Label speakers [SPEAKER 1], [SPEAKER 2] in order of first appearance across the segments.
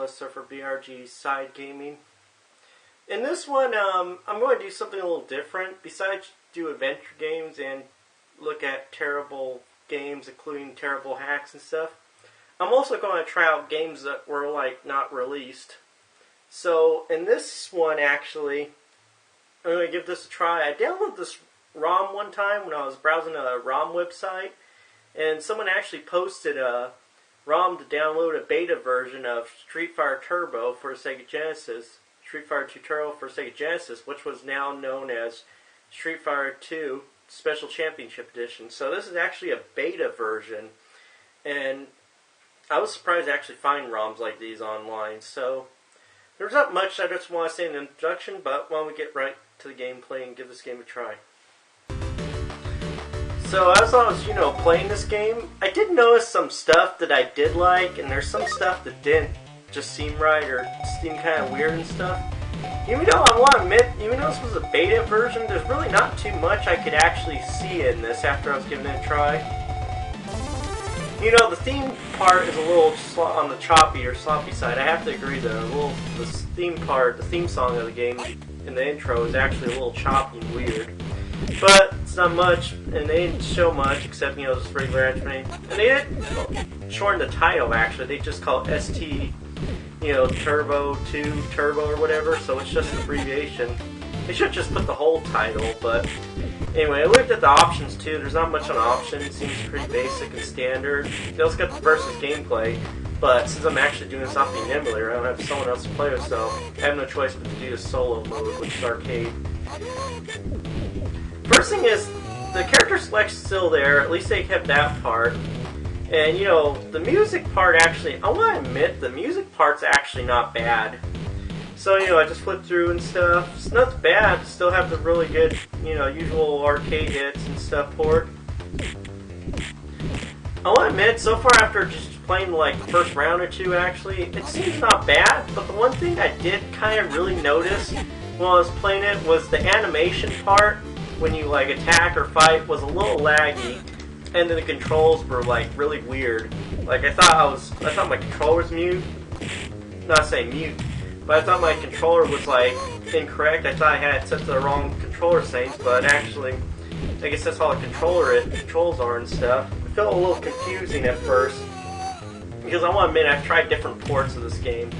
[SPEAKER 1] Surferbrg Side Gaming. In this one, I'm going to do something a little different. Besides do adventure games and look at terrible games, including terrible hacks and stuff, I'm also going to try out games that were not released. So in this one, actually, I'm going to give this a try. I downloaded this ROM one time when I was browsing a ROM website, and someone actually posted a ROM to download a beta version of Street Fighter Turbo for Sega Genesis, Street Fighter 2 Turbo for Sega Genesis, which was now known as Street Fighter 2 Special Championship Edition. So this is actually a beta version, and I was surprised to actually find ROMs like these online. So there's not much I just want to say in the introduction, but why don't we get right to the gameplay and give this game a try. So as I was, playing this game, I did notice some stuff that I did like, and there's some stuff that didn't just seem right or seem kind of weird and stuff. Even though I want to admit, even though this was a beta version, there's really not too much I could actually see in this after I was giving it a try. The theme part is a little on the choppy or sloppy side. I have to agree though. The theme song of the game in the intro is actually a little choppy and weird. But it's not much, and they didn't show much except, just regular animation. And they didn't shorten the title, actually. They just call it ST, Turbo 2 Turbo or whatever, so it's just an abbreviation. They should just put the whole title, but anyway, I looked at the options too. There's not much on options. It seems pretty basic and standard. They also got the versus gameplay, but since I'm actually doing this off the emulator, I don't have someone else to play with, so I have no choice but to do the solo mode, which is arcade. First thing is, the character select's still there, at least they kept that part. And, the music part actually, I want to admit, the music part's actually not bad. So, I just flipped through and stuff. It's not bad, still have the really good, usual arcade hits and stuff port. I want to admit, so far after just playing the first round or two actually, it seems not bad, but the one thing I did kind of really notice when I was playing it was the animation part. When you attack or fight was a little laggy, and then the controls were really weird. I thought my controller was mute. Not saying mute, but I thought my controller was incorrect. I thought I had it set to the wrong controller settings, but actually, I guess that's how the controls are and stuff. It felt a little confusing at first, because I want to admit I've tried different ports of this game,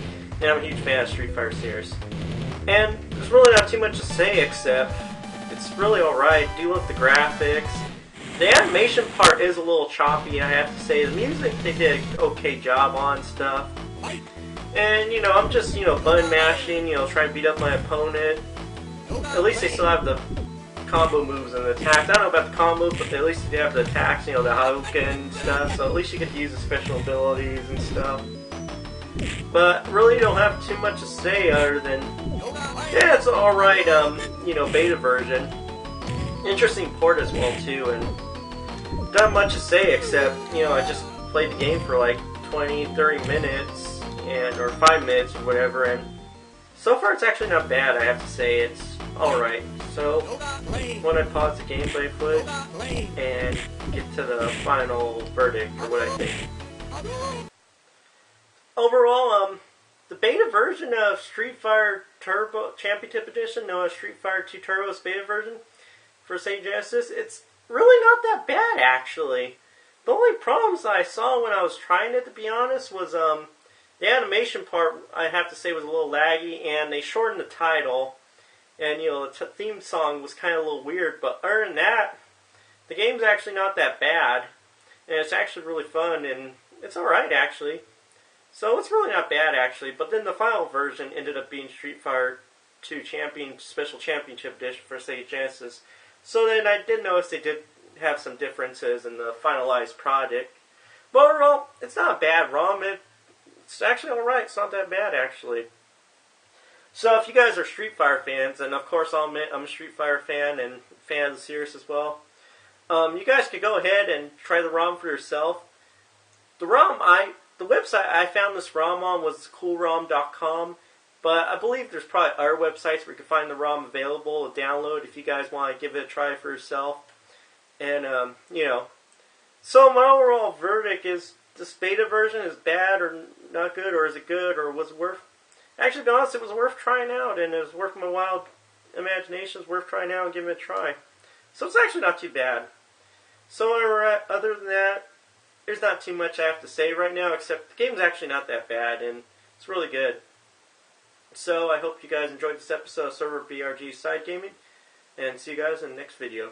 [SPEAKER 1] and I'm a huge fan of Street Fighter series. And there's really not too much to say except it's really alright. Do love the graphics. The animation part is a little choppy, I have to say. The music, they did an okay job on stuff. And, I'm just, button mashing, trying to beat up my opponent. At least they still have the combo moves and the attacks. I don't know about the combos, but at least they have the attacks, the Hadouken and stuff. So at least you get to use the special abilities and stuff. But really don't have too much to say other than, yeah, it's alright, beta version. Interesting port as well, too, and not much to say except, I just played the game for 20, 30 minutes, or 5 minutes or whatever, and so far it's actually not bad, I have to say. It's alright. So, when I pause the gameplay footage and get to the final verdict for what I think. Overall, the beta version of Street Fighter Turbo Championship Edition, known as Street Fighter 2 Turbo's beta version for Sega Genesis, it's really not that bad, actually. The only problems I saw when I was trying it, to be honest, was the animation part, I have to say, was a little laggy, and they shortened the title, and, the theme song was kind of a little weird, but other than that, the game's actually not that bad, and it's actually really fun, and it's alright, actually. So it's really not bad, actually. But then the final version ended up being Street Fighter 2 Special Championship Edition for Sega Genesis. So then I did notice they did have some differences in the finalized project. But overall, it's not a bad ROM. It's actually alright. It's not that bad, actually. So if you guys are Street Fighter fans, and of course I'll admit I'm a Street Fighter fan and fan of the series as well, you guys could go ahead and try the ROM for yourself. The website I found this ROM on was coolrom.com, but I believe there's probably other websites where you can find the ROM available to download if you guys want to give it a try for yourself. And, so my overall verdict is this beta version is bad or not good, or is it good, or was it worth... Actually, to be honest, it was worth trying out, and it was worth my wild imagination. It was worth trying out and giving it a try. So it's actually not too bad. So other than that, there's not too much I have to say right now, except the game's actually not that bad, and it's really good. So I hope you guys enjoyed this episode of Surferbrg Side Gaming, and see you guys in the next video.